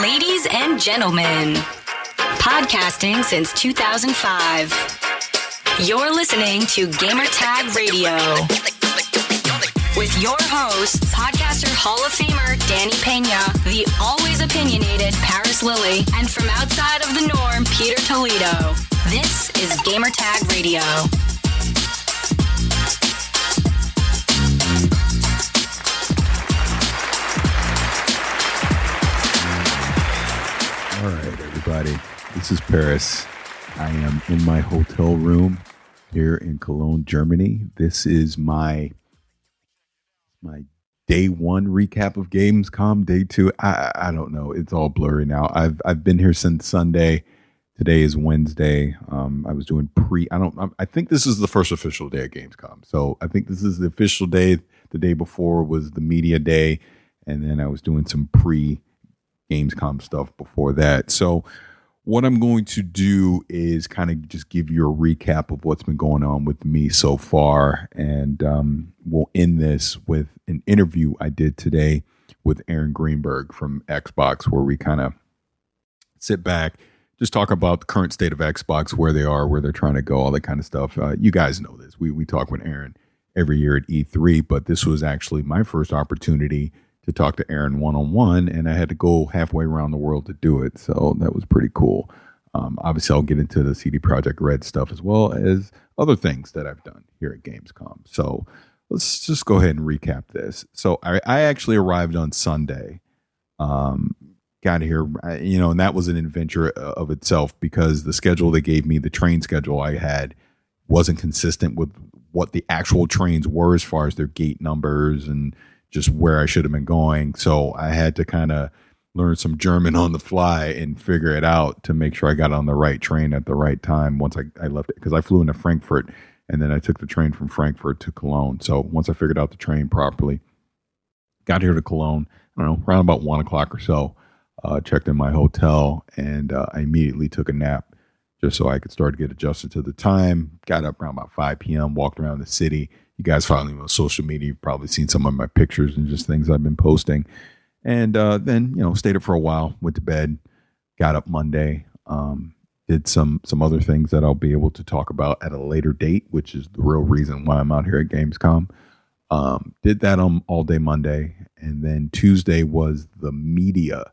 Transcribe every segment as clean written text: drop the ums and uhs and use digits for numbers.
Ladies and gentlemen, podcasting since 2005. You're listening to Gamertag Radio with your host, podcaster Hall of Famer Danny Pena, the always opinionated Parris Lilly, and from outside of the norm, Peter Toledo. This is Gamertag Radio. All right, everybody. This is Parris. I am in my hotel room here in Cologne, Germany. This is my day one recap of Gamescom. Day two, I don't know. It's all blurry now. I've been here since Sunday. Today is Wednesday. I was doing I think this is the first official day of Gamescom. So I think this is the official day. The day before was the media day, and then I was doing some Gamescom stuff before that. So what I'm going to do is kind of just give you a recap of what's been going on with me so far. And we'll end this with an interview I did today with Aaron Greenberg from Xbox, where we kind of sit back, just talk about the current state of Xbox, where they are, where they're trying to go, all that kind of stuff. You guys know this. We talk with Aaron every year at E3, but this was actually my first opportunity to talk to Aaron one-on-one, and I had to go halfway around the world to do it. So that was pretty cool. Obviously, I'll get into the CD Projekt Red stuff as well as other things that I've done here at Gamescom. So let's just go ahead and recap this. So I actually arrived on Sunday, got here, and that was an adventure of itself because the schedule they gave me, the train schedule I had, wasn't consistent with what the actual trains were as far as their gate numbers and just where I should have been going. So I had to kind of learn some German on the fly and figure it out to make sure I got on the right train at the right time once I left it. Because I flew into Frankfurt and then I took the train from Frankfurt to Cologne. So once I figured out the train properly, got here to Cologne, I don't know, around about 1 o'clock or so, checked in my hotel, and I immediately took a nap just so I could start to get adjusted to the time. Got up around about 5 p.m., walked around the city. You guys following me on social media, you've probably seen some of my pictures and just things I've been posting. And then, stayed up for a while, went to bed, got up Monday, did some other things that I'll be able to talk about at a later date, which is the real reason why I'm out here at Gamescom. Did that on all day Monday. And then Tuesday was the media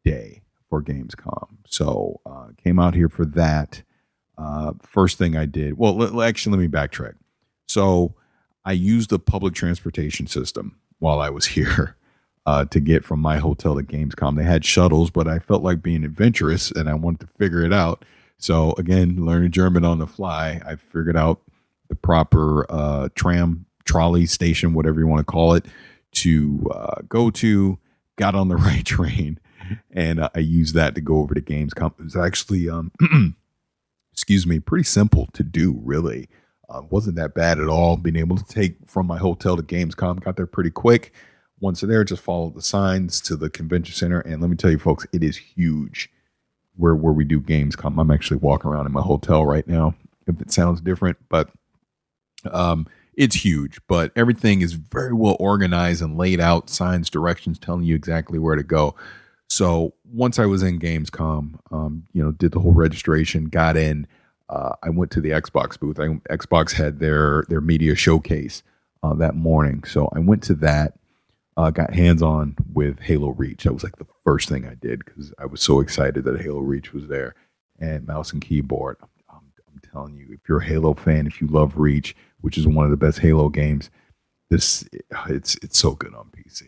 day for Gamescom. So came out here for that. First thing I did, actually, let me backtrack. So I used the public transportation system while I was here to get from my hotel to Gamescom. They had shuttles, but I felt like being adventurous and I wanted to figure it out. So again, learning German on the fly, I figured out the proper tram, trolley station, whatever you want to call it, to go to, got on the right train, and I used that to go over to Gamescom. It was actually, pretty simple to do, really. Wasn't that bad at all. Being able to take from my hotel to Gamescom, got there pretty quick. Once there, just followed the signs to the convention center. And let me tell you, folks, it is huge where we do Gamescom. I'm actually walking around in my hotel right now, if it sounds different, but it's huge. But everything is very well organized and laid out, signs, directions, telling you exactly where to go. So once I was in Gamescom, did the whole registration, got in. I went to the Xbox booth. Xbox had their media showcase that morning. So I went to that, got hands-on with Halo Reach. That was like the first thing I did because I was so excited that Halo Reach was there. And mouse and keyboard. I'm telling you, if you're a Halo fan, if you love Reach, which is one of the best Halo games, it's so good on PC.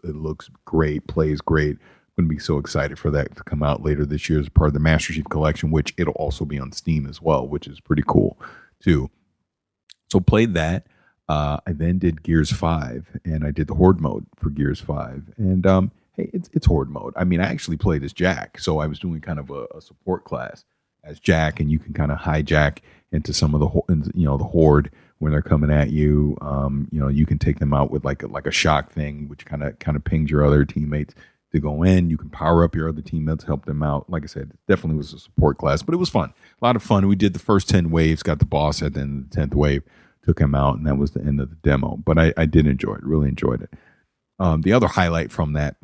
It looks great, plays great. Going to be so excited for that to come out later this year as part of the Master Chief Collection, which it'll also be on Steam as well, which is pretty cool too. So played that. I then did Gears 5, and I did the Horde mode for Gears 5. And hey, it's Horde mode. I mean, I actually played as Jack, so I was doing kind of a support class as Jack, and you can kind of hijack into some of the Horde when they're coming at you. You can take them out with like a shock thing, which kind of pings your other teammates to go in. You can power up your other teammates, help them out. Like I said, it definitely was a support class, but it was fun. A lot of fun. We did the first 10 waves, got the boss at the end of the 10th wave, took him out, and that was the end of the demo. But I did enjoy it, really enjoyed it. The other highlight from that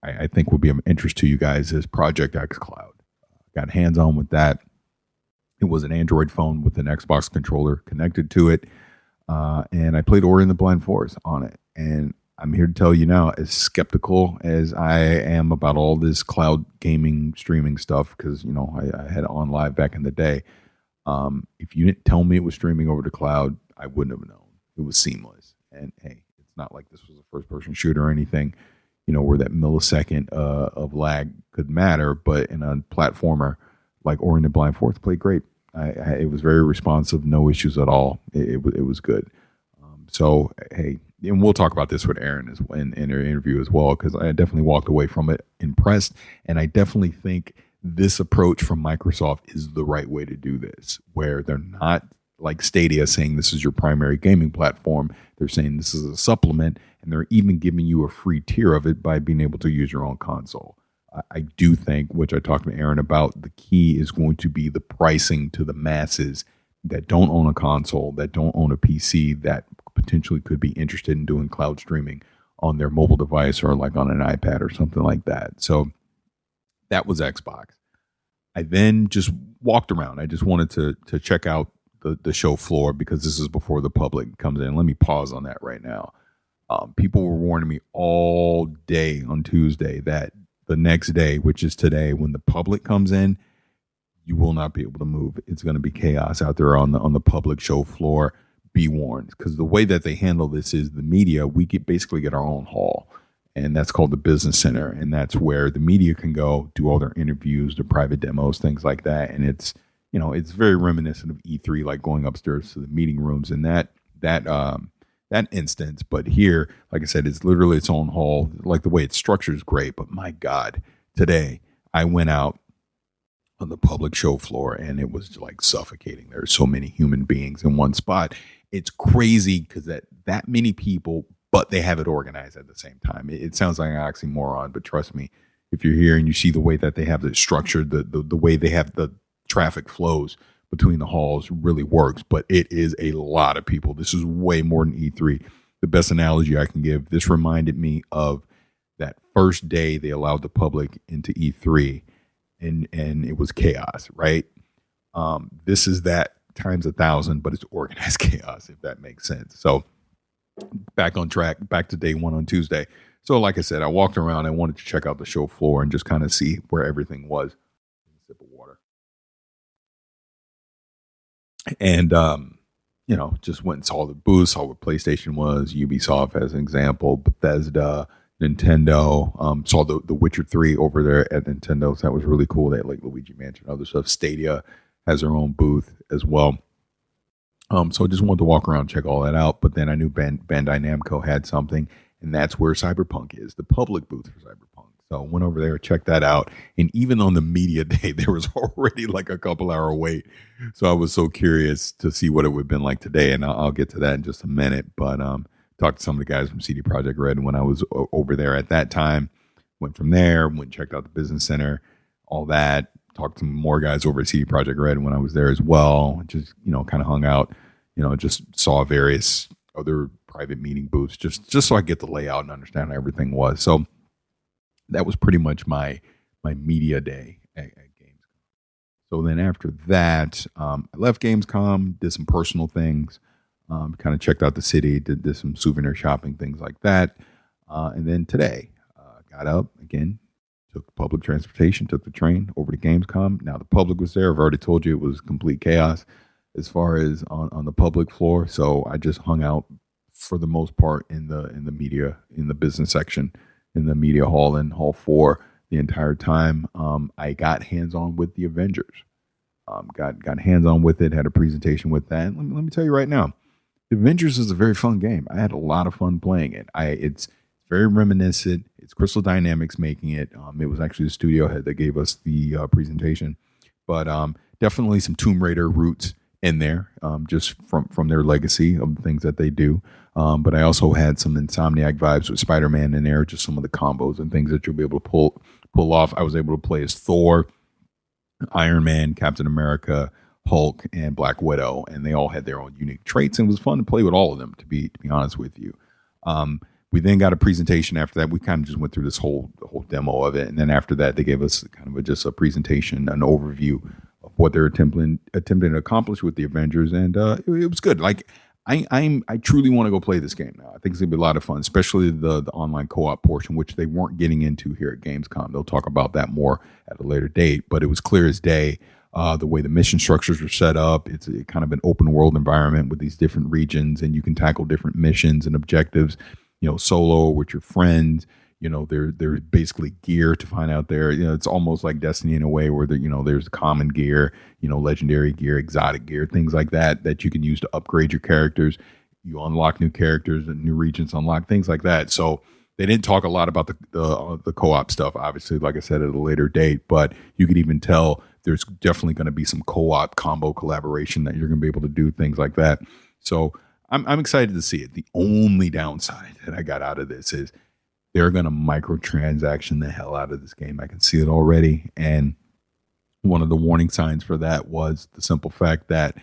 I think would be of interest to you guys is Project X Cloud. Got hands on with that. It was an Android phone with an Xbox controller connected to it. And I played Ori and the Blind Forest on it. And I'm here to tell you now, as skeptical as I am about all this cloud gaming streaming stuff, because, I had it on live back in the day. If you didn't tell me it was streaming over the cloud, I wouldn't have known. It was seamless. And hey, it's not like this was a first person shooter or anything, where that millisecond of lag could matter. But in a platformer like Ori and the Blind Forest, played great. It was very responsive, no issues at all. It was good. So, hey, and we'll talk about this with Aaron in her interview as well, because I definitely walked away from it impressed. And I definitely think this approach from Microsoft is the right way to do this, where they're not like Stadia saying this is your primary gaming platform. They're saying this is a supplement, and they're even giving you a free tier of it by being able to use your own console. I do think, which I talked to Aaron about, the key is going to be the pricing to the masses that don't own a console, that don't own a PC, that potentially could be interested in doing cloud streaming on their mobile device or like on an iPad or something like that. So that was Xbox. I then just walked around. I just wanted to check out the show floor, because this is before the public comes in. Let me pause on that right now. People were warning me all day on Tuesday that the next day, which is today, when the public comes in, you will not be able to move. It's going to be chaos out there on the public show floor. Be warned, because the way that they handle this is the media, we basically get our own hall, and that's called the business center, and that's where the media can go do all their interviews, their private demos, things like that. And it's it's very reminiscent of E3, like going upstairs to the meeting rooms in that instance. But here, like I said, it's literally its own hall. Like the way it's structured is great, but my God, today I went out on the public show floor and it was like suffocating. There's so many human beings in one spot. It's crazy because that many people, but they have it organized at the same time. It sounds like an oxymoron, but trust me, if you're here and you see the way that they have it structured, the way they have the traffic flows between the halls really works, but it is a lot of people. This is way more than E3. The best analogy I can give, this reminded me of that first day they allowed the public into E3 and it was chaos, right? This is that times 1,000, but it's organized chaos, if that makes sense. So back on track, back to day one on Tuesday. So like I said, I walked around. I wanted to check out the show floor and just kind of see where everything was. Sip of water. And, just went and saw the booth, saw what PlayStation was, Ubisoft as an example, Bethesda, Nintendo, saw the Witcher 3 over there at Nintendo. So that was really cool. They had like Luigi Mansion, other stuff. Stadia has their own booth as well. So I just wanted to walk around, check all that out. But then I knew Bandai Namco had something, and that's where Cyberpunk is, the public booth for Cyberpunk. So I went over there, checked that out. And even on the media day, there was already like a couple-hour wait. So I was so curious to see what it would have been like today. And I'll get to that in just a minute. But talked to some of the guys from CD Projekt Red when I was over there at that time. Went from there, went and checked out the business center, all that. Talked to more guys over at CD Projekt Red when I was there as well. Just, kind of hung out, just saw various other private meeting booths, just so I get the layout and understand how everything was. So that was pretty much my media day at Gamescom. So then after that, I left Gamescom, did some personal things, kind of checked out the city, did some souvenir shopping, things like that. And then today, got up again, took public transportation, took the train over to Gamescom. Now the public was there. I've already told you it was complete chaos as far as on the public floor. So I just hung out for the most part in the media, in the business section, in the media hall in Hall 4 the entire time. I got hands-on with the Avengers. Got hands-on with it, had a presentation with that. Let me tell you right now, the Avengers is a very fun game. I had a lot of fun playing it. It's very reminiscent. It's Crystal Dynamics making it. It was actually the studio head that gave us the presentation, but definitely some Tomb Raider roots in there, just from their legacy of the things that they do. But I also had some Insomniac vibes with Spider-Man in there, just some of the combos and things that you'll be able to pull off. I was able to play as Thor, Iron Man, Captain America, Hulk, and Black Widow, and they all had their own unique traits, and it was fun to play with all of them, to be honest with you. We then got a presentation after that. We kind of just went through the whole demo of it. And then after that, they gave us kind of just a presentation, an overview of what they're attempting to accomplish with the Avengers. And it was good. Like, I truly want to go play this game now. I think it's going to be a lot of fun, especially the online co-op portion, which they weren't getting into here at Gamescom. They'll talk about that more at a later date. But it was clear as day. The way the mission structures are set up, it's kind of an open world environment with these different regions, and you can tackle different missions and objectives, solo with your friends. There's basically gear to find out there. It's almost like Destiny in a way where there's common gear, legendary gear, exotic gear, things like that you can use to upgrade your characters. You unlock new characters and new regions unlock, things like that. So they didn't talk a lot about the co-op stuff, obviously, like I said, at a later date, but you could even tell there's definitely going to be some co-op combo collaboration that you're going to be able to do, things like that. So I'm excited to see it. The only downside that I got out of this is they're going to microtransaction the hell out of this game. I can see it already. And one of the warning signs for that was the simple fact that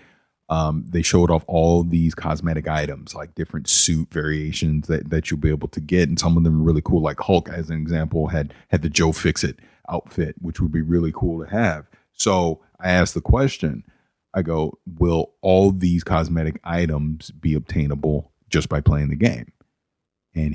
they showed off all these cosmetic items, like different suit variations that you'll be able to get. And some of them are really cool. Like Hulk, as an example, had the Joe Fixit outfit, which would be really cool to have. So I asked the question, I go, will all these cosmetic items be obtainable just by playing the game? And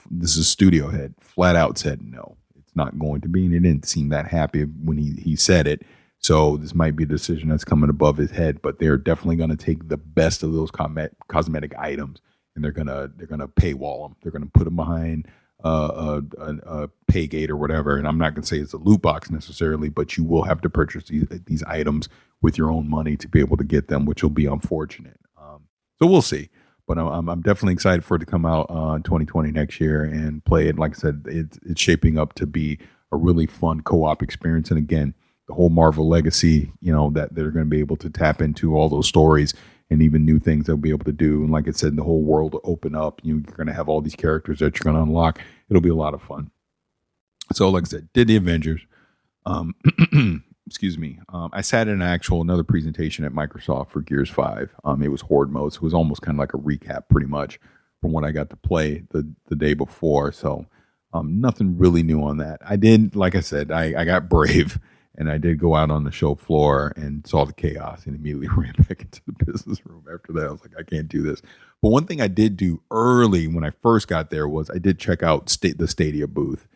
this is studio head, flat out said, no, it's not going to be. And he didn't seem that happy when he said it. So this might be a decision that's coming above his head, but they're definitely going to take the best of those cosmetic items and they're going to paywall them. They're going to put them behind a pay gate or whatever. And I'm not going to say it's a loot box necessarily, but you will have to purchase these items with your own money to be able to get them, which will be unfortunate. So we'll see. But I'm definitely excited for it to come out in 2020 next year and play it. Like I said, it's shaping up to be a really fun co-op experience. And again, the whole Marvel legacy, that they're going to be able to tap into all those stories and even new things they'll be able to do. And like I said, the whole world will open up. You're going to have all these characters that you're going to unlock. It'll be a lot of fun. So like I said, did the Avengers. Excuse me. I sat in another presentation at Microsoft for Gears 5. It was Horde mode, so it was almost kind of like a recap pretty much from what I got to play the day before. So nothing really new on that. I did, like I said, I got brave and I did go out on the show floor and saw the chaos and immediately ran back into the business room after that. I was like, I can't do this. But one thing I did do early when I first got there was I did check out the Stadia booth.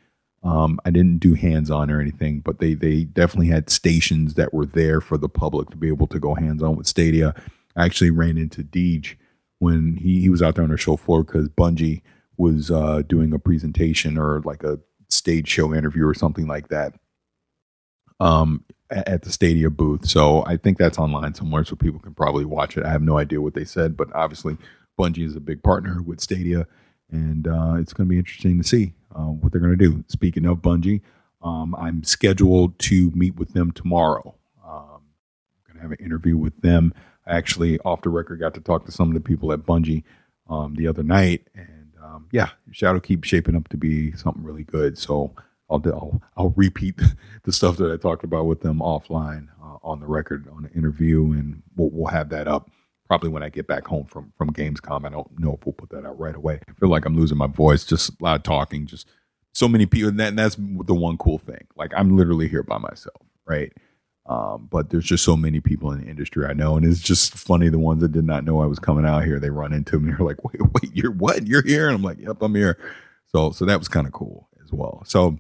I didn't do hands-on or anything, but they definitely had stations that were there for the public to be able to go hands-on with Stadia. I actually ran into Deej when he was out there on the show floor because Bungie was doing a presentation or like a stage show interview or something like that at the Stadia booth. So I think that's online somewhere so people can probably watch it. I have no idea what they said, but obviously Bungie is a big partner with Stadia, and it's going to be interesting to see what they're going to do. Speaking of Bungie, I'm scheduled to meet with them tomorrow. I'm going to have an interview with them. I actually, off the record, got to talk to some of the people at Bungie the other night, and Shadow keeps shaping up to be something really good. So I'll repeat the stuff that I talked about with them offline on the record on the interview, and we'll have that up probably when I get back home from Gamescom. I don't know if we'll put that out right away. I feel like I'm losing my voice, just a lot of talking, just so many people. And that's the one cool thing. Like, I'm literally here by myself, right? But there's just so many people in the industry I know. And it's just funny, the ones that did not know I was coming out here, they run into me. They're like, wait, you're what? You're here? And I'm like, yep, I'm here. So that was kind of cool as well. So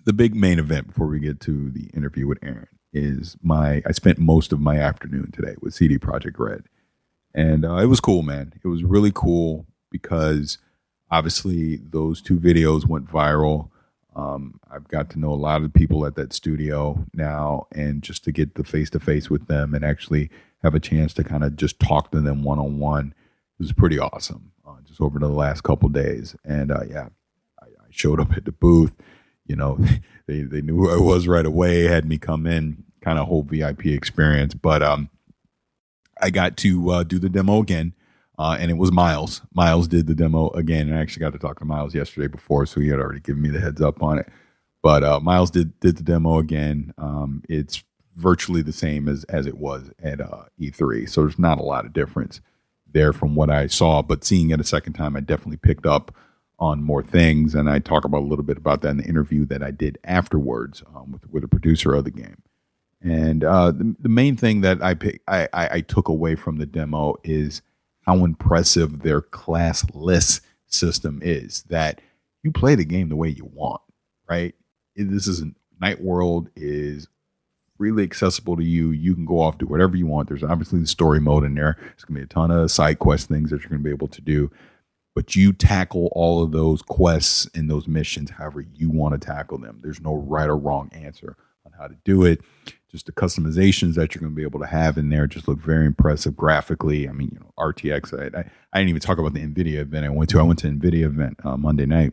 the big main event before we get to the interview with Aaron is I spent most of my afternoon today with CD Projekt Red. And it was cool, man. It was really cool because obviously those two videos went viral. I've got to know a lot of people at that studio now, and just to get the face-to-face with them and actually have a chance to kind of just talk to them one-on-one was pretty awesome just over the last couple days. And I showed up at the booth. They knew who I was right away, had me come in, kind of whole VIP experience. But I got to do the demo again, and it was Miles. Miles did the demo again, and I actually got to talk to Miles yesterday before, so he had already given me the heads up on it. But Miles did the demo again. It's virtually the same as it was at E3, so there's not a lot of difference there from what I saw. But seeing it a second time, I definitely picked up on more things, and I talk about a little bit about that in the interview that I did afterwards with a producer of the game. And the main thing that I took away from the demo is how impressive their classless system is. That you play the game the way you want, right? This isn't Night World is freely accessible to you. You can go off, do whatever you want. There's obviously the story mode in there. There's going to be a ton of side quest things that you're going to be able to do. But you tackle all of those quests and those missions however you want to tackle them. There's no right or wrong answer on how to do it. Just the customizations that you're going to be able to have in there just look very impressive graphically. I mean, RTX. I didn't even talk about the NVIDIA event I went to. I went to NVIDIA event Monday night,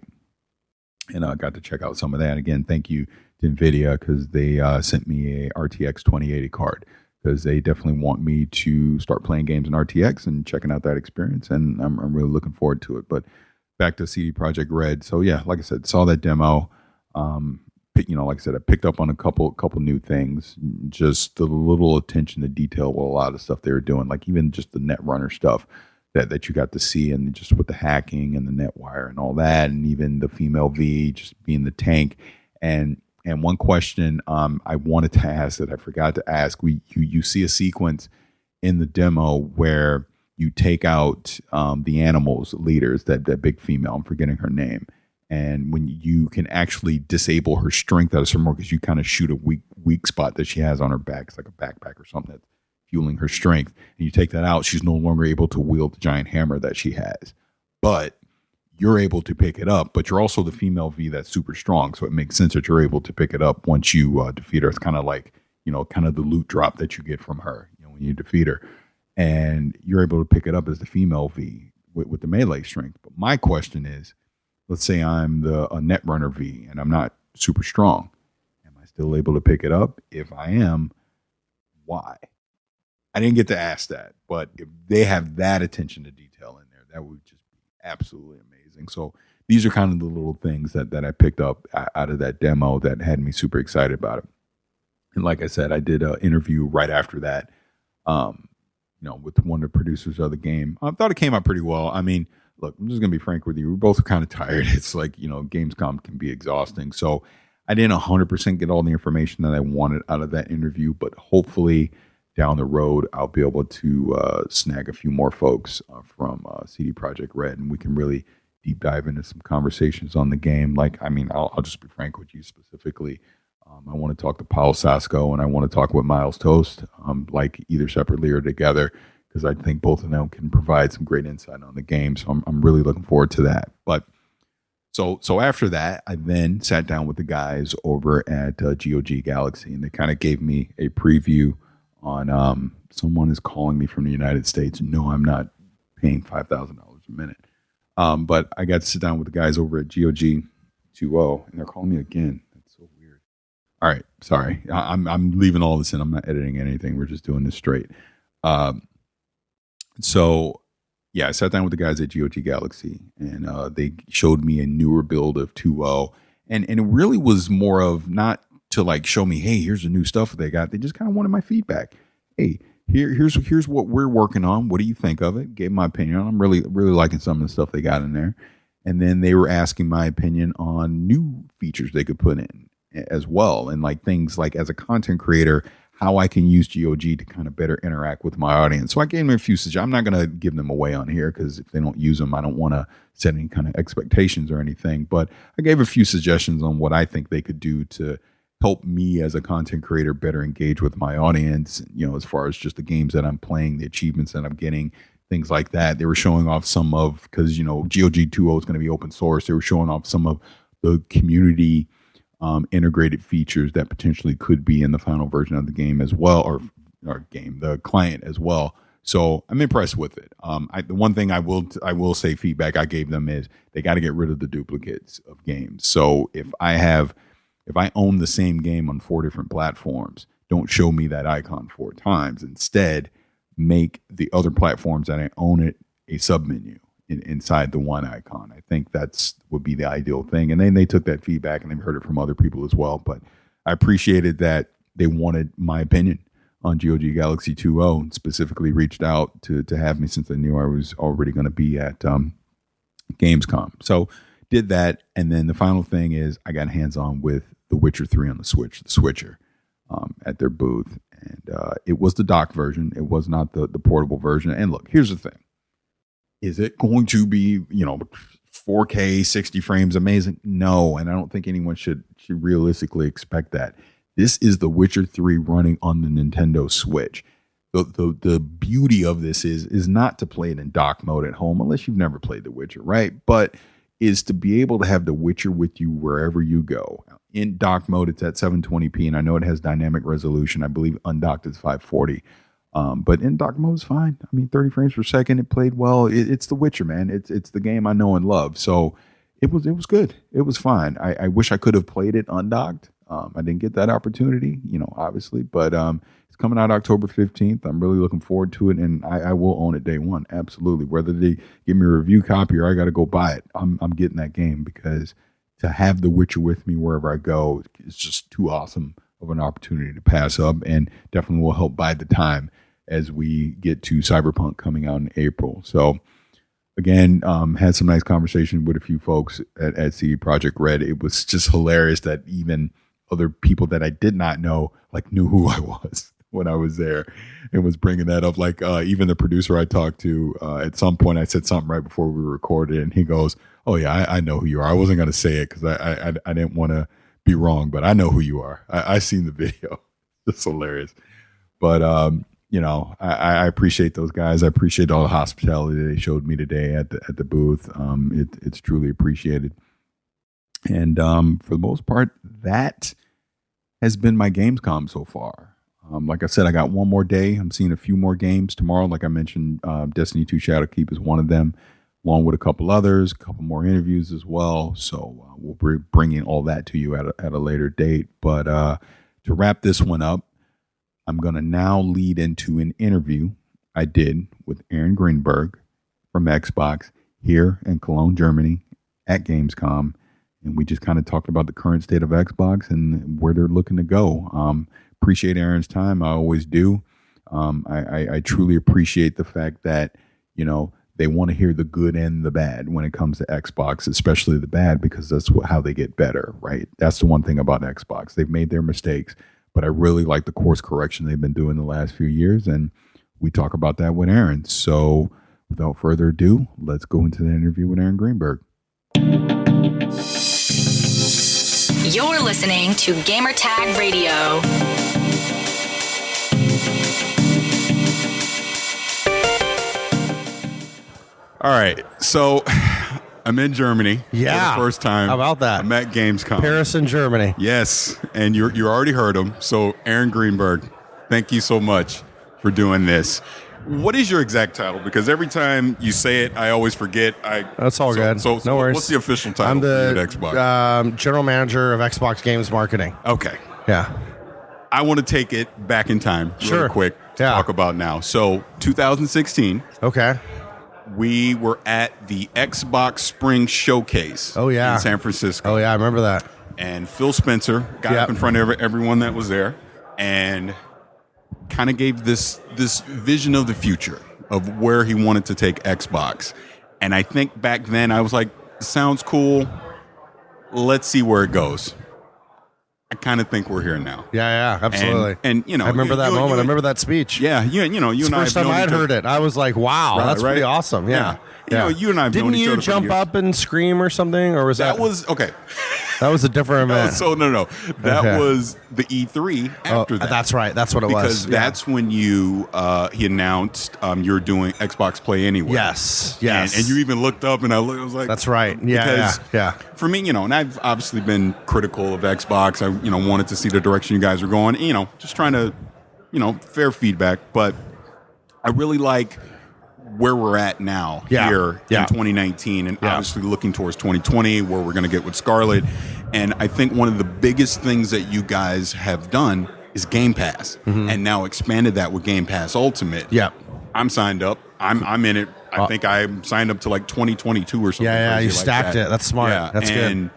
and I got to check out some of that. Again, thank you to NVIDIA because they sent me a RTX 2080 card because they definitely want me to start playing games in RTX and checking out that experience, and I'm really looking forward to it. But back to CD Projekt Red. So yeah, like I said, saw that demo. Like I said, I picked up on a couple new things. Just the little attention to detail with a lot of stuff they were doing, like even just the Netrunner stuff that you got to see, and just with the hacking and the Netwire and all that, and even the female V just being the tank. And one question I wanted to ask that I forgot to ask: you see a sequence in the demo where you take out the animals leaders, that big female. I'm forgetting her name. And when you can actually disable her strength out of some more, because you kind of shoot a weak spot that she has on her back. It's like a backpack or something that's fueling her strength. And you take that out, she's no longer able to wield the giant hammer that she has. But you're able to pick it up, but you're also the female V that's super strong. So it makes sense that you're able to pick it up once you defeat her. It's kind of like, kind of the loot drop that you get from her, when you defeat her. And you're able to pick it up as the female V with the melee strength. But my question is, let's say I'm a Netrunner V and I'm not super strong. Am I still able to pick it up? If I am, why? I didn't get to ask that, but if they have that attention to detail in there, that would just be absolutely amazing. So these are kind of the little things that I picked up out of that demo that had me super excited about it. And like I said, I did an interview right after that, with one of the producers of the game. I thought it came out pretty well. I mean, look, I'm just going to be frank with you. We're both kind of tired. It's like, Gamescom can be exhausting. So I didn't 100% get all the information that I wanted out of that interview, but hopefully down the road, I'll be able to snag a few more folks from CD Projekt Red, and we can really deep dive into some conversations on the game. I'll just be frank with you specifically. I want to talk to Paul Sasko, and I want to talk with Miles Toast, either separately or together, because I think both of them can provide some great insight on the game. So I'm really looking forward to that. But so after that, I then sat down with the guys over at GOG Galaxy, and they kind of gave me a preview on someone is calling me from the United States. No, I'm not paying $5,000 a minute. But I got to sit down with the guys over at GOG 2.0, and they're calling me again. That's so weird. All right, sorry. I'm leaving all this in. I'm not editing anything. We're just doing this straight. So, yeah, I sat down with the guys at GOG Galaxy, and they showed me a newer build of 2.0, and it really was more of not to show me, hey, here's the new stuff they got. They just kind of wanted my feedback. Hey, here's what we're working on. What do you think of it? Gave my opinion. I'm really liking some of the stuff they got in there, and then they were asking my opinion on new features they could put in as well, and things like as a content creator, how I can use GOG to kind of better interact with my audience. So I gave them a few suggestions. I'm not going to give them away on here because if they don't use them, I don't want to set any kind of expectations or anything. But I gave a few suggestions on what I think they could do to help me as a content creator better engage with my audience, as far as just the games that I'm playing, the achievements that I'm getting, things like that. They were showing off some of, because, GOG 2.0 is going to be open source. They were showing off some of the community integrated features that potentially could be in the final version of the game as well, or the client as well. So I'm impressed with it. The one thing I will say feedback I gave them is they got to get rid of the duplicates of games. So if I own the same game on 4 different platforms, don't show me that icon 4 times. Instead, make the other platforms that I own it a submenu inside the one icon. I think would be the ideal thing. And then they took that feedback and they've heard it from other people as well. But I appreciated that they wanted my opinion on GOG Galaxy 2.0 and specifically reached out to have me since they knew I was already going to be at Gamescom. So did that, and then the final thing is I got hands-on with The Witcher 3 on the Switch, the Switcher, at their booth. And it was the dock version. It was not the portable version. And look, here's the thing. Is it going to be, 4K, 60 frames, amazing? No, and I don't think anyone should realistically expect that. This is The Witcher 3 running on the Nintendo Switch. The beauty of this is not to play it in dock mode at home, unless you've never played The Witcher, right? But is to be able to have The Witcher with you wherever you go. In dock mode, it's at 720p, and I know it has dynamic resolution. I believe undocked is 540. But in dock mode is fine. I mean, 30 frames per second. It played well. It's The Witcher, man. It's the game I know and love. So it was good. It was fine. I wish I could have played it undocked. I didn't get that opportunity, obviously. But it's coming out October 15th. I'm really looking forward to it, and I will own it day one. Absolutely. Whether they give me a review copy or I got to go buy it, I'm getting that game, because to have The Witcher with me wherever I go is just too awesome of an opportunity to pass up, and definitely will help bide the time as we get to Cyberpunk coming out in April. So again, had some nice conversation with a few folks at CD Projekt Red. It was just hilarious that even other people that I did not know knew who I was when I was there, and was bringing that up. Even the producer I talked to, at some point I said something right before we recorded, and he goes, "Oh yeah, I know who you are. I wasn't going to say it because I didn't want to be wrong, but I know who you are. I seen the video." It's hilarious. But I appreciate those guys. I appreciate all the hospitality they showed me today at the booth. It's truly appreciated. And for the most part, that has been my Gamescom so far. Like I said, I got one more day. I'm seeing a few more games tomorrow. Like I mentioned, Destiny 2 Shadowkeep is one of them, along with a couple others, a couple more interviews as well. So we'll be bringing all that to you at a later date. But to wrap this one up, I'm going to now lead into an interview I did with Aaron Greenberg from Xbox here in Cologne, Germany at Gamescom. And we just kind of talked about the current state of Xbox and where they're looking to go. Appreciate Aaron's time. I always do. I truly appreciate the fact that, they want to hear the good and the bad when it comes to Xbox, especially the bad, because that's how they get better, right? That's the one thing about Xbox. They've made their mistakes, but I really like the course correction they've been doing the last few years. And we talk about that with Aaron. So without further ado, let's go into the interview with Aaron Greenberg. You're listening to Gamertag Radio. All right, so I'm in Germany for the first time. How about that? I'm at Gamescom. Paris in Germany. Yes, and you already heard him. So Aaron Greenberg, thank you so much for doing this. What is your exact title? Because every time you say it, I always forget. That's all good. So no worries. What's the official title I'm the at Xbox? General Manager of Xbox Games Marketing. Okay. Yeah. I want to take it back in time really quick to talk about now. So 2016. Okay. We were at the Xbox Spring Showcase in San Francisco. Oh, yeah, I remember that. And Phil Spencer got up in front of everyone that was there and kind of gave this vision of the future of where he wanted to take Xbox. And I think back then I was like, sounds cool. Let's see where it goes. I kind of think we're here now. Yeah, absolutely. And I remember that moment. I remember that speech. Yeah, you and I. It's the first time I had heard it. I was like, "Wow, that's pretty awesome." Yeah. You and I have known each other. Didn't you jump up and scream or something, or was that? That was okay. That was a different event. No. That was the E3 after that. That's right. That's what it was. Because that's when he announced you're doing Xbox Play Anywhere. Yes. And you even looked up, and I was like, "That's right." Yeah. For me, and I've obviously been critical of Xbox. I wanted to see the direction you guys were going. Just trying to, fair feedback. But I really like where we're at now here in 2019, and obviously looking towards 2020, where we're going to get with Scarlet. And I think one of the biggest things that you guys have done is Game Pass, and now expanded that with Game Pass Ultimate. Yeah, I'm signed up. I'm in it. I think I'm signed up to 2022 or something. Yeah, you stacked it. That's smart. Yeah, that's good.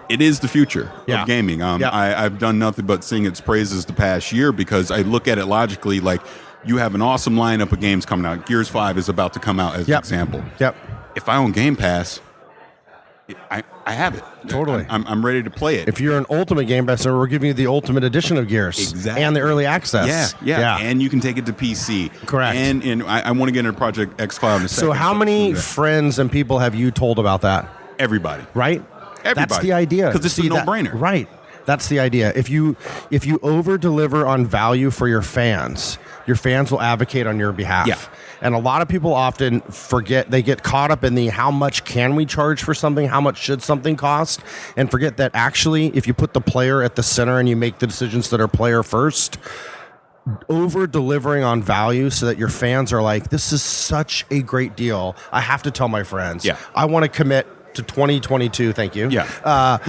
It is the future of gaming. I've done nothing but sing its praises the past year, because I look at it logically. You have an awesome lineup of games coming out. Gears 5 is about to come out as an example. Yep. If I own Game Pass, I have it. Totally. I'm ready to play it. If you're an Ultimate Game Pass, we're giving you the Ultimate Edition of Gears. Exactly. And the early access. Yeah. And you can take it to PC. Correct. And I want to get into Project xCloud in a second. So how many friends and people have you told about that? Everybody. Right? Everybody. That's the idea. Because it's a no-brainer. Right. That's the idea. If you over-deliver on value for your fans will advocate on your behalf. Yeah. And a lot of people often forget, they get caught up in the how much can we charge for something, how much should something cost, and forget that actually if you put the player at the center and you make the decisions that are player first, over-delivering on value so that your fans are like, this is such a great deal. I have to tell my friends. Yeah. I want to commit to 2022, thank you. Yeah.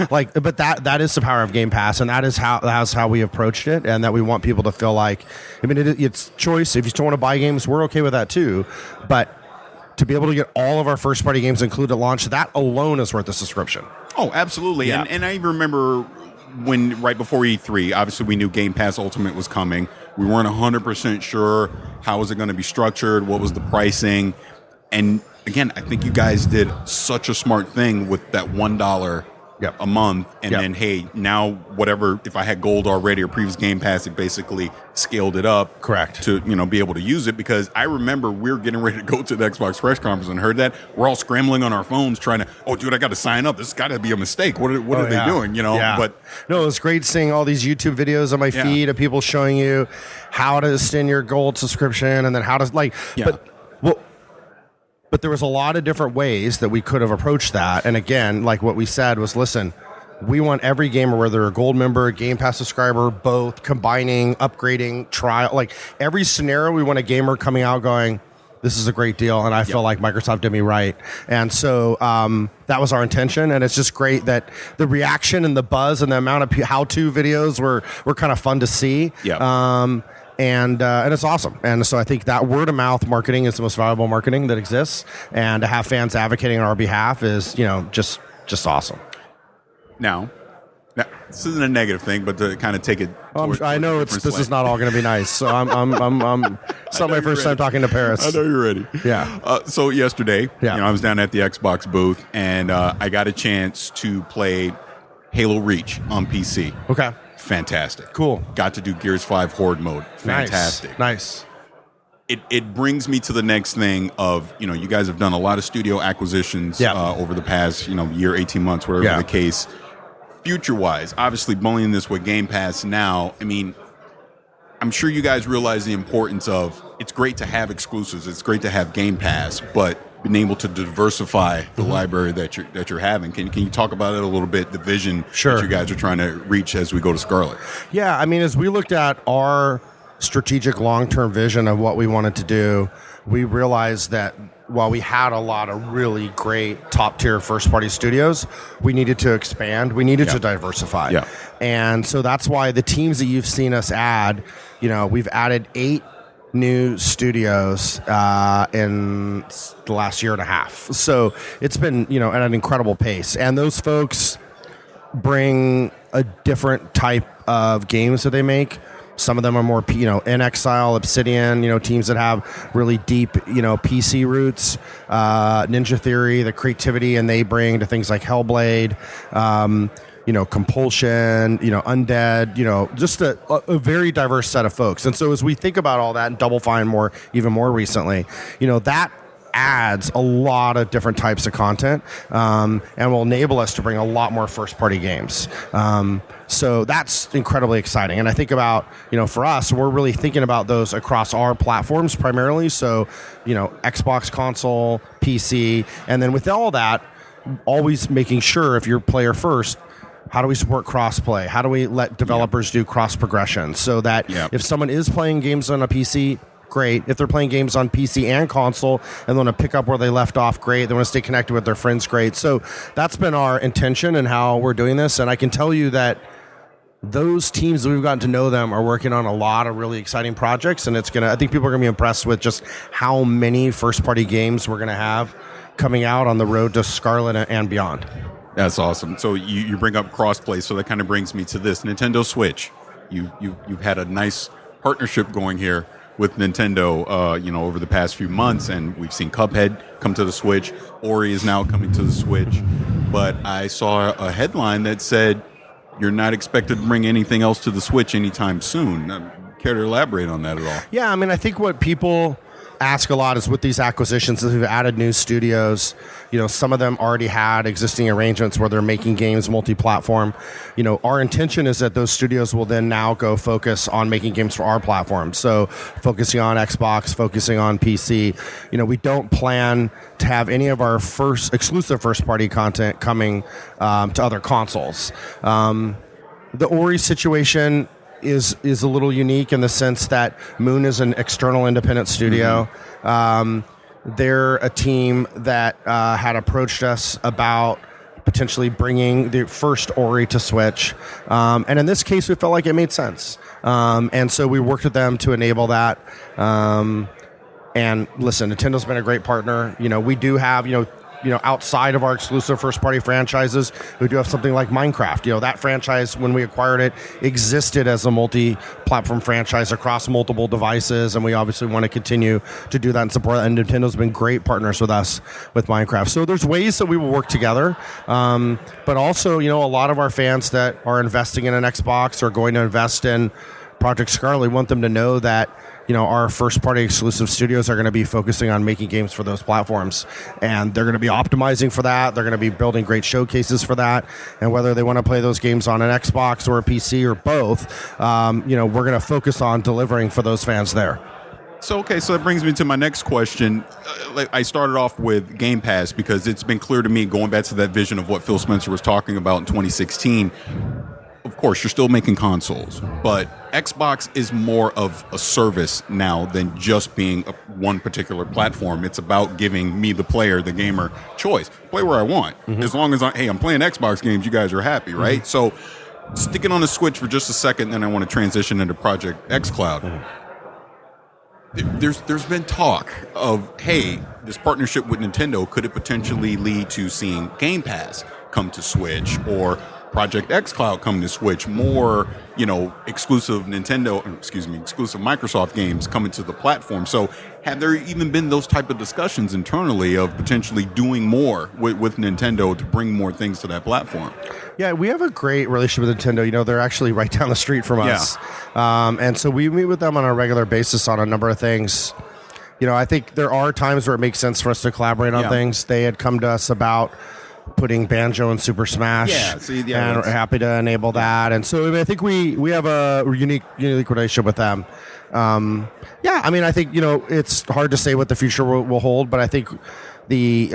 But that is the power of Game Pass, and that's how we approached it, and that we want people to feel like, I mean, it's choice. If you still want to buy games, we're okay with that too. But to be able to get all of our first-party games included at launch, that alone is worth the subscription. Oh, absolutely. Yeah. And I even remember when right before E3, obviously we knew Game Pass Ultimate was coming. We weren't 100% sure how was it going to be structured, what was the pricing, and again, I think you guys did such a smart thing with that $1 a month, and then hey, now whatever. If I had gold already or previous Game Pass, it basically scaled it up, correct, to be able to use it. Because I remember we were getting ready to go to the Xbox Press Conference and heard that we're all scrambling on our phones trying to, oh dude, I got to sign up. This has got to be a mistake. What are they doing? But no, it's great seeing all these YouTube videos on my feed of people showing you how to extend your gold subscription and then how to But there was a lot of different ways that we could have approached that. And again, like what we said was, listen, we want every gamer, whether they're a gold member, a Game Pass subscriber, both, combining, upgrading, trial, like every scenario, we want a gamer coming out going, this is a great deal, and I feel like Microsoft did me right. And so that was our intention, and it's just great that the reaction and the buzz and the amount of how-to videos were kind of fun to see. Yeah. And it's awesome. And so I think that word of mouth marketing is the most valuable marketing that exists. And to have fans advocating on our behalf is, just awesome. Now, this isn't a negative thing, but to kind of take it. I know this is not all going to be nice. So it's not my first time talking to Parris. I know you're ready. Yeah. So yesterday, I was down at the Xbox booth, and I got a chance to play Halo Reach on PC. Okay. Fantastic. Cool. Got to do Gears 5 Horde mode. Fantastic. Nice. It brings me to the next thing of, you guys have done a lot of studio acquisitions over the past, year, 18 months, whatever the case. Future-wise, obviously bundling this with Game Pass now, I mean, I'm sure you guys realize the importance of, it's great to have exclusives, it's great to have Game Pass, but being able to diversify the library that you're having. Can you talk about it a little bit, the vision that you guys are trying to reach as we go to Scarlet? Yeah, I mean, as we looked at our strategic long-term vision of what we wanted to do, we realized that while we had a lot of really great top-tier first-party studios, we needed to expand. We needed to diversify. Yeah. And so that's why the teams that you've seen us add, we've added 8 new studios in the last year and a half. So it's been, at an incredible pace. And those folks bring a different type of games that they make. Some of them are more, In Exile, Obsidian, teams that have really deep, PC roots. Ninja Theory, the creativity and they bring to things like Hellblade, Compulsion, Undead, just a very diverse set of folks. And so as we think about all that and Double Fine even more recently, that adds a lot of different types of content and will enable us to bring a lot more first-party games. So that's incredibly exciting. And I think about, for us, we're really thinking about those across our platforms primarily. So, Xbox console, PC, and then with all that, always making sure if you're player first, how do we support cross-play? How do we let developers do cross-progression so that if someone is playing games on a PC, great. If they're playing games on PC and console and want to pick up where they left off, great. They want to stay connected with their friends, great. So that's been our intention and how we're doing this. And I can tell you that those teams that we've gotten to know them are working on a lot of really exciting projects. And I think people are going to be impressed with just how many first-party games we're going to have coming out on the road to Scarlet and beyond. That's awesome. So you bring up crossplay, so that kind of brings me to this. Nintendo Switch. You've had a nice partnership going here with Nintendo, over the past few months, and we've seen Cuphead come to the Switch. Ori is now coming to the Switch. but I saw a headline that said you're not expected to bring anything else to the Switch anytime soon. Care to elaborate on that at all? Yeah, I mean, I think what people ask a lot is with these acquisitions, as we've added new studios, some of them already had existing arrangements where they're making games multi-platform. Our intention is that those studios will then now go focus on making games for our platform. So focusing on Xbox, focusing on PC. We don't plan to have any of our exclusive first-party content coming to other consoles. The Ori situation is a little unique in the sense that Moon is an external independent studio. They're a team that had approached us about potentially bringing the first Ori to Switch. And in this case, we felt like it made sense. And so we worked with them to enable that. And listen, Nintendo's been a great partner. We do have, outside of our exclusive first-party franchises, we do have something like Minecraft. That franchise, when we acquired it, existed as a multi-platform franchise across multiple devices, and we obviously want to continue to do that and support that. And Nintendo's been great partners with us with Minecraft. So there's ways that we will work together, but also, a lot of our fans that are investing in an Xbox or going to invest in Project Scarlet, we want them to know that our first-party exclusive studios are going to be focusing on making games for those platforms, and they're going to be optimizing for that. They're going to be building great showcases for that, and whether they want to play those games on an Xbox or a PC or both, we're going to focus on delivering for those fans there. So that brings me to my next question. I started off with Game Pass because it's been clear to me, going back to that vision of what Phil Spencer was talking about in 2016, of course, you're still making consoles, but Xbox is more of a service now than just being one particular platform. It's about giving me, the player, the gamer, choice. Play where I want. As long as I'm playing Xbox games, you guys are happy, right? So sticking on the Switch for just a second, then I want to transition into Project xCloud. There's been talk of, hey, this partnership with Nintendo, could it potentially lead to seeing Game Pass come to Switch, or Project xCloud come to Switch, more, exclusive Microsoft games coming to the platform. So have there even been those type of discussions internally of potentially doing more with Nintendo to bring more things to that platform? Yeah, we have a great relationship with Nintendo. They're actually right down the street from us. And so we meet with them on a regular basis on a number of things. I think there are times where it makes sense for us to collaborate on things. They had come to us about putting Banjo in Super Smash, and we're happy to enable that. And so I think we have a unique relationship with them. I think it's hard to say what the future will hold, but I think the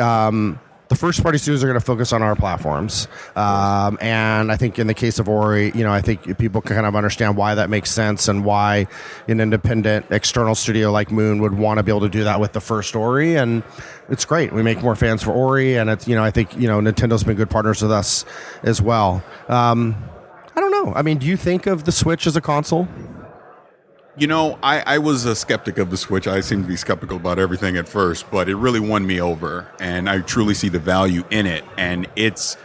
first party studios are going to focus on our platforms. And I think in the case of Ori, I think people can kind of understand why that makes sense and why an independent external studio like Moon would want to be able to do that with the first Ori. And it's great. We make more fans for Ori, and it's, I think, Nintendo's been good partners with us as well. I don't know. I mean, do you think of the Switch as a console? I was a skeptic of the Switch. I seem to be skeptical about everything at first, but it really won me over, and I truly see the value in it. And it's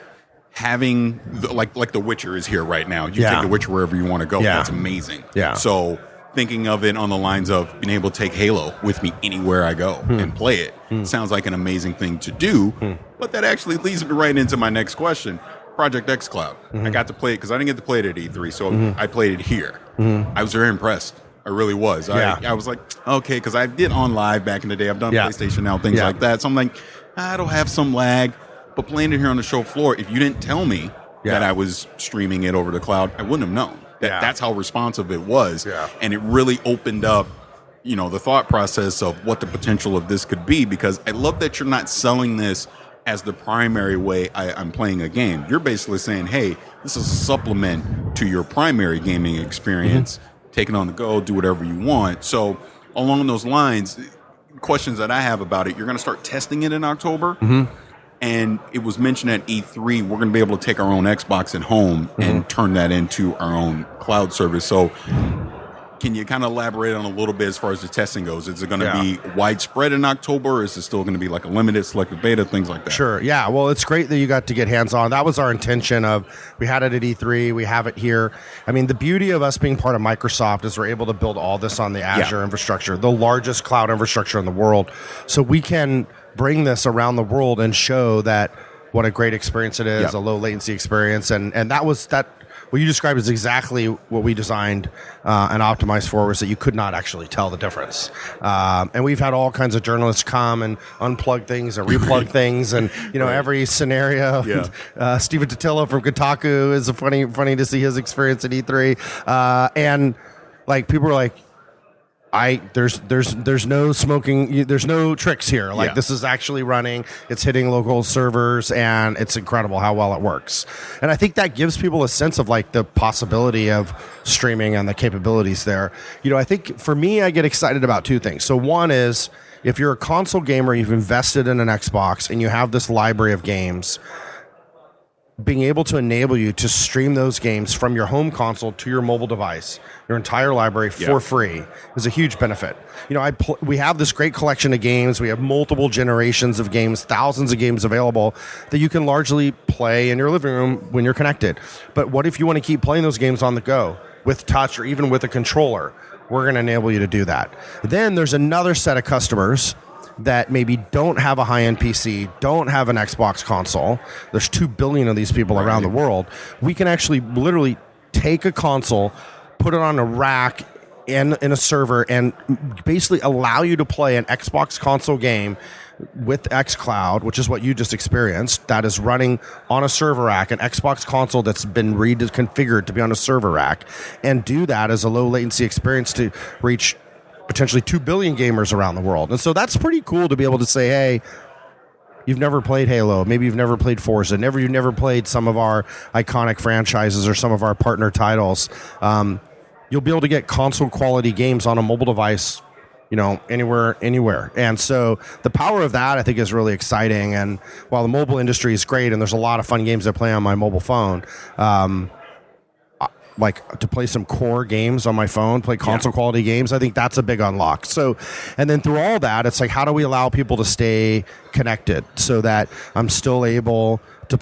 having, like The Witcher is here right now. You take The Witcher wherever you want to go. Yeah. That's amazing. Yeah. So thinking of it on the lines of being able to take Halo with me anywhere I go and play it sounds like an amazing thing to do. But that actually leads me right into my next question. Project xCloud. I got to play it because I didn't get to play it at E3, so I played it here. I was very impressed. I really was. I was like, okay, because I did on live back in the day. I've done PlayStation now, things like that. So I'm like, it'll have some lag. But playing it here on the show floor, if you didn't tell me that I was streaming it over the cloud, I wouldn't have known. That's how responsive it was. Yeah. And it really opened up, the thought process of what the potential of this could be, because I love that you're not selling this as the primary way I'm playing a game. You're basically saying, hey, this is a supplement to your primary gaming experience. Take it on the go, do whatever you want. So along those lines, questions that I have about it, you're going to start testing it in October. And it was mentioned at E3, we're going to be able to take our own Xbox at home and turn that into our own cloud service. So can you kind of elaborate on a little bit as far as the testing goes? Is it going to be widespread in October, or is it still going to be like a limited selective beta, things like that? Sure. Yeah. Well, it's great that you got to get hands-on. That was our intention of, we had it at E3, we have it here. I mean, the beauty of us being part of Microsoft is we're able to build all this on the Azure infrastructure, the largest cloud infrastructure in the world. So we can bring this around the world and show that what a great experience it is, a low latency experience, and that was that. What you described is exactly what we designed and optimized for, was that you could not actually tell the difference. And we've had all kinds of journalists come and unplug things and replug things, and every scenario. Yeah. Stephen Totillo from Kotaku is funny to see his experience at E3, and like people are like, there's no smoking, there's no tricks here. Like this is actually running, it's hitting local servers, and it's incredible how well it works. And I think that gives people a sense of like the possibility of streaming and the capabilities there. I think for me, I get excited about two things. So one is, if you're a console gamer, you've invested in an Xbox and you have this library of games, being able to enable you to stream those games from your home console to your mobile device, your entire library for free, is a huge benefit. We have this great collection of games. We have multiple generations of games, thousands of games available that you can largely play in your living room when you're connected. But what if you want to keep playing those games on the go with touch or even with a controller? We're going to enable you to do that. Then there's another set of customers that maybe don't have a high-end PC, don't have an Xbox console. There's 2 billion of these people around the world. We can actually literally take a console, put it on a rack in a server, and basically allow you to play an Xbox console game with xCloud, which is what you just experienced, that is running on a server rack, an Xbox console that's been reconfigured to be on a server rack, and do that as a low latency experience to reach potentially 2 billion gamers around the world. And so that's pretty cool to be able to say, hey, you've never played Halo, maybe you've never played Forza, you've never played some of our iconic franchises or some of our partner titles. You'll be able to get console quality games on a mobile device, anywhere. And so the power of that, I think, is really exciting. And while the mobile industry is great and there's a lot of fun games I play on my mobile phone, like to play some core games on my phone, play console quality games, I think that's a big unlock. So, and then through all that, it's like, how do we allow people to stay connected so that I'm still able to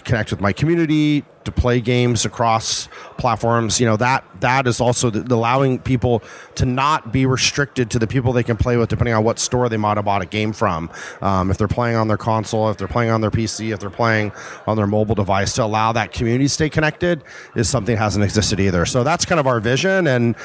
connect with my community, to play games across platforms? That is also allowing people to not be restricted to the people they can play with, depending on what store they might have bought a game from. If they're playing on their console, if they're playing on their PC, if they're playing on their mobile device, to allow that community to stay connected is something that hasn't existed either. So that's kind of our vision. And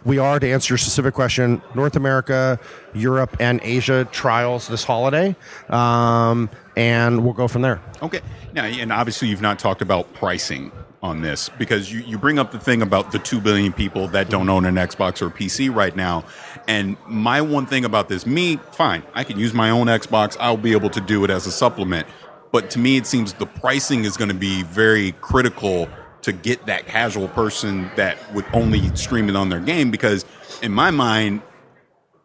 we are, to answer your specific question, North America, Europe, and Asia trials this holiday. And we'll go from there. Okay. Now, and obviously you've not talked about pricing on this, because you bring up the thing about the 2 billion people that don't own an Xbox or PC right now. And my one thing about this, fine, I can use my own Xbox. I'll be able to do it as a supplement. But to me, it seems the pricing is going to be very critical to get that casual person that would only stream it on their game, because in my mind,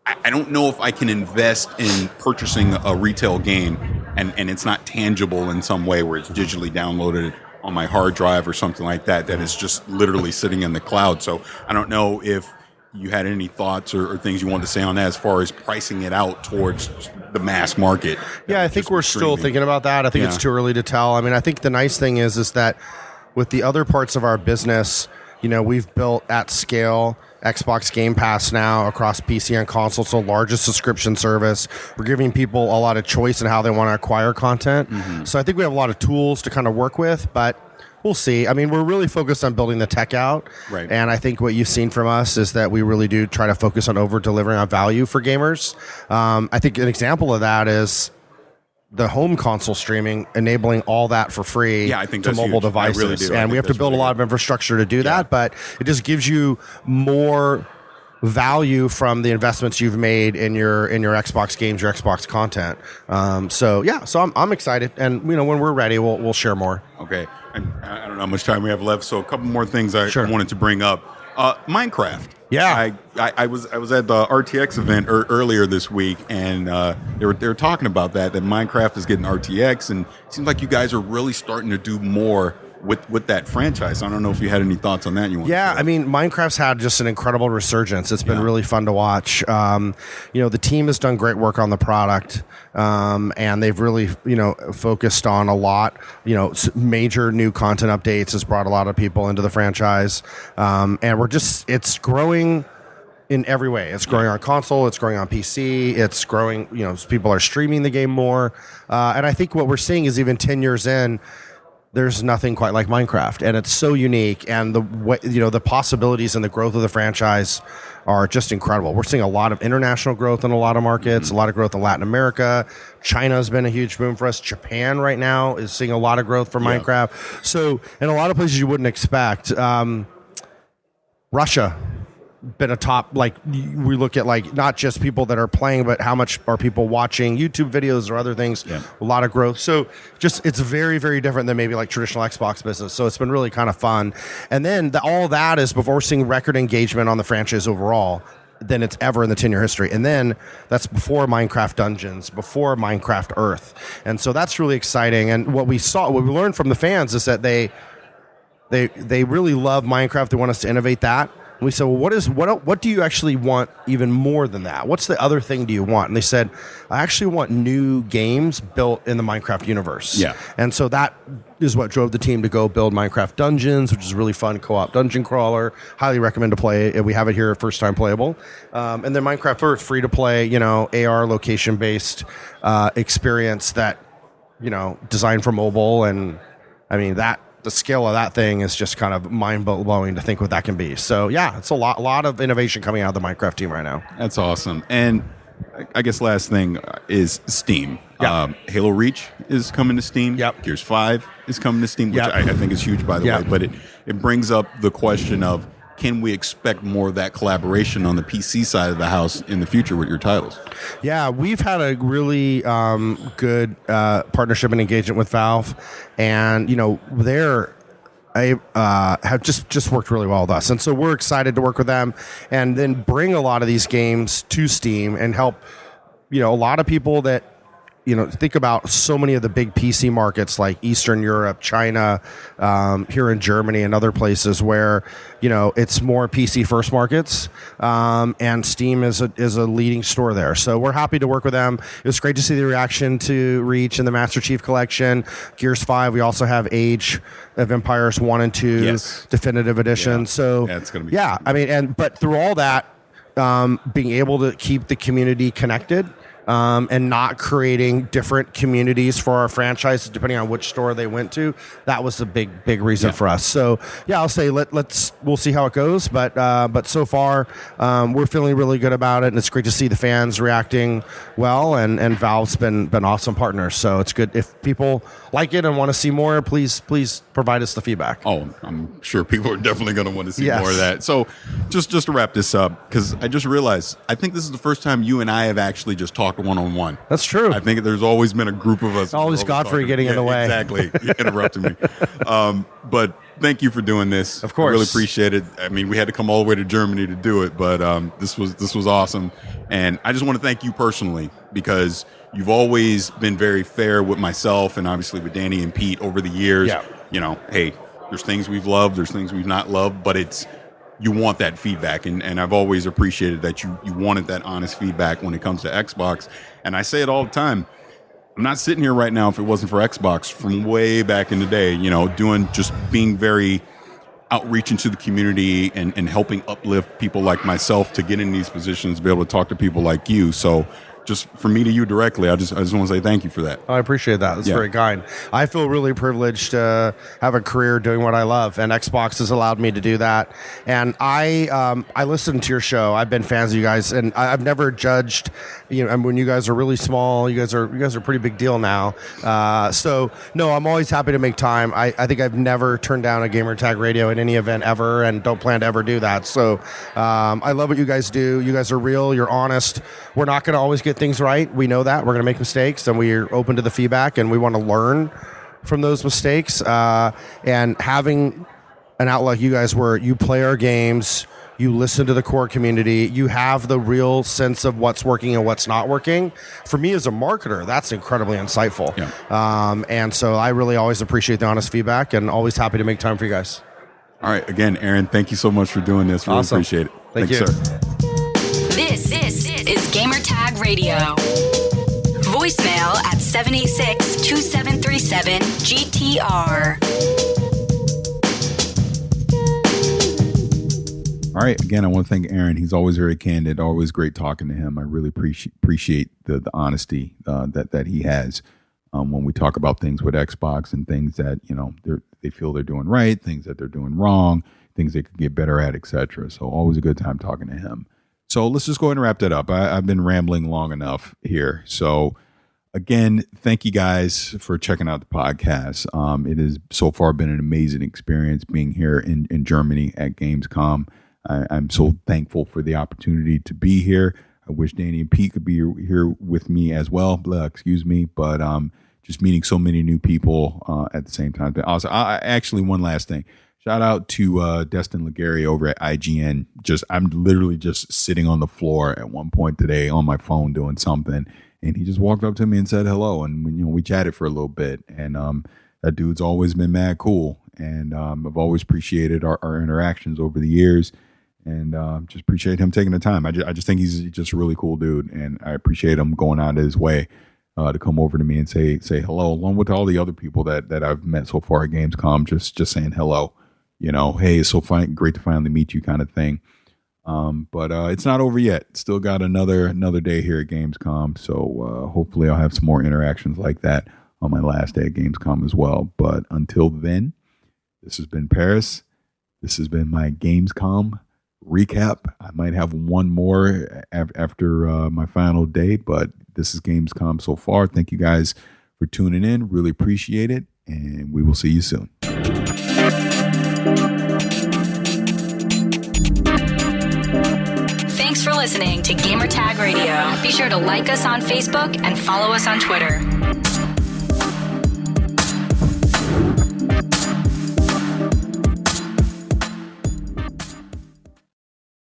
I don't know if I can invest in purchasing a retail game and it's not tangible in some way, where it's digitally downloaded on my hard drive or something like that is just literally sitting in the cloud. So I don't know if you had any thoughts or things you wanted to say on that as far as pricing it out towards the mass market. Yeah, I think we're still thinking about that. I think it's too early to tell. I mean, I think the nice thing is that with the other parts of our business, we've built at scale Xbox Gamepass now across PC and console, so largest subscription service. We're giving people a lot of choice in how they want to acquire content. Mm-hmm. So I think we have a lot of tools to kind of work with, but we'll see. I mean, we're really focused on building the tech out. Right. And I think what you've seen from us is that we really do try to focus on over-delivering on value for gamers. I think an example of that is the home console streaming, enabling all that for free to mobile devices. Really do. And we have to build a lot of infrastructure to do that, but it just gives you more value from the investments you've made in your Xbox games, your Xbox content. So I'm excited, and when we're ready, we'll share more. Okay. I don't know how much time we have left, so a couple more things I wanted to bring up. Minecraft. Yeah, I was at the RTX event earlier this week, and they were talking about that Minecraft is getting RTX, and it seems like you guys are really starting to do more with that franchise. I don't know if you had any thoughts on that. I mean, Minecraft's had just an incredible resurgence. It's been really fun to watch. The team has done great work on the product, and they've really, focused on a lot. Major new content updates has brought a lot of people into the franchise, and it's growing in every way. It's growing on console. It's growing on PC. It's growing. People are streaming the game more. And I think what we're seeing is even 10 years in, there's nothing quite like Minecraft, and it's so unique. And the possibilities and the growth of the franchise are just incredible. We're seeing a lot of international growth in a lot of markets, a lot of growth in Latin America. China has been a huge boom for us. Japan right now is seeing a lot of growth for Minecraft. So in a lot of places you wouldn't expect. Russia been a top, like we look at like not just people that are playing, but how much are people watching YouTube videos or other things. A lot of growth. So just it's very, very different than maybe like traditional Xbox business. So it's been really kind of fun. And then all that is before we're seeing record engagement on the franchise overall than it's ever in the 10-year history. And then that's before Minecraft Dungeons, before Minecraft Earth. And so that's really exciting. And what we learned from the fans is that they really love Minecraft. They want us to innovate that. We said, well, what do you actually want even more than that? What's the other thing do you want? And they said, I actually want new games built in the Minecraft universe. Yeah. And so that is what drove the team to go build Minecraft Dungeons, which is a really fun co-op dungeon crawler. Highly recommend to play it. We have it here, first time playable. And then Minecraft Earth, free to play, AR location-based experience that, designed for mobile. And I mean, the scale of that thing is just kind of mind-blowing to think what that can be. So, yeah, it's a lot of innovation coming out of the Minecraft team right now. That's awesome. And I guess last thing is Steam. Halo Reach is coming to Steam. Gears 5 is coming to Steam, which I think is huge, by the way. But it brings up the question of, can we expect more of that collaboration on the PC side of the house in the future with your titles? Yeah, we've had a really good partnership and engagement with Valve, and they have just worked really well with us, and so we're excited to work with them, and then bring a lot of these games to Steam and help a lot of people that. Think about so many of the big PC markets like Eastern Europe, China, here in Germany and other places where, it's more PC first markets. And Steam is a leading store there. So we're happy to work with them. It was great to see the reaction to Reach and the Master Chief Collection. Gears 5, we also have Age of Empires 1 and 2 Definitive Edition. So it's going to be but through all that, being able to keep the community connected, and not creating different communities for our franchises depending on which store they went to. That was the big reason for us. So I'll say we'll see how it goes, but so far we're feeling really good about it, and it's great to see the fans reacting well, and Valve's been awesome partners. So it's good if people like it and want to see more. Please provide us the feedback. Oh, I'm sure people are definitely going to want to see more of that. So just to wrap this up, because I just realized I think this is the first time you and I have actually just talked one-on-one. That's true. I think there's always been a group of us. Always Godfrey getting in the way. Exactly. You interrupted me. But thank you for doing this. Of course. I really appreciate it. I mean, we had to come all the way to Germany to do it, but this was awesome. And I just want to thank you personally, because you've always been very fair with myself and obviously with Danny and Pete over the years. Yeah. Hey, there's things we've loved, there's things we've not loved, but you want that feedback, and I've always appreciated that you wanted that honest feedback when it comes to Xbox. And I say it all the time, I'm not sitting here right now if it wasn't for Xbox from way back in the day, being very outreach into the community and helping uplift people like myself to get in these positions, be able to talk to people like you. So just from me to you directly, I just want to say thank you for that. I appreciate that. That's very kind. I feel really privileged to have a career doing what I love, and Xbox has allowed me to do that. And I listen to your show. I've been fans of you guys, and I've never judged. When you guys are really small, you guys are a pretty big deal now. So no, I'm always happy to make time. I think I've never turned down a Gamer Tag Radio at any event ever, and don't plan to ever do that. So I love what you guys do. You guys are real. You're honest. We're not going to always get things right. We know that. We're going to make mistakes, and we're open to the feedback, and we want to learn from those mistakes. And having an outlet like you guys where you play our games, you listen to the core community, you have the real sense of what's working and what's not working. For me as a marketer, that's incredibly insightful. Yeah. And so I really always appreciate the honest feedback, and always happy to make time for you guys. All right. Again, Aaron, thank you so much for doing this. Really appreciate it. Thank you, sir. This is Gamertag Radio. Voicemail at 786-2737-GTR. All right. Again, I want to thank Aaron. He's always very candid. Always great talking to him. I really appreciate the honesty that he has when we talk about things with Xbox and things that they feel they're doing right, things that they're doing wrong, things they could get better at, etc. So always a good time talking to him. So let's just go ahead and wrap that up. I've been rambling long enough here. So again, thank you guys for checking out the podcast. It has so far been an amazing experience being here in Germany at Gamescom. I'm so thankful for the opportunity to be here. I wish Danny and Pete could be here with me as well. Excuse me, but just meeting so many new people at the same time. Also, actually, one last thing. Shout out to Destin Legary over at IGN. I'm literally just sitting on the floor at one point today on my phone doing something, and he just walked up to me and said hello, and we chatted for a little bit. And that dude's always been mad cool, and I've always appreciated our interactions over the years. And just appreciate him taking the time. I just think he's just a really cool dude, and I appreciate him going out of his way to come over to me and say hello, along with all the other people that I've met so far at Gamescom. Just saying hello, hey, it's so great to finally meet you, kind of thing. But it's not over yet. Still got another day here at Gamescom, so hopefully I'll have some more interactions like that on my last day at Gamescom as well. But until then, this has been Parris. This has been my Gamescom recap. I might have one more after my final day, but this is Gamescom so far. Thank you guys for tuning in. Really appreciate it, and we will see you soon. Thanks for listening to Gamertag Radio. Be sure to like us on Facebook and follow us on Twitter.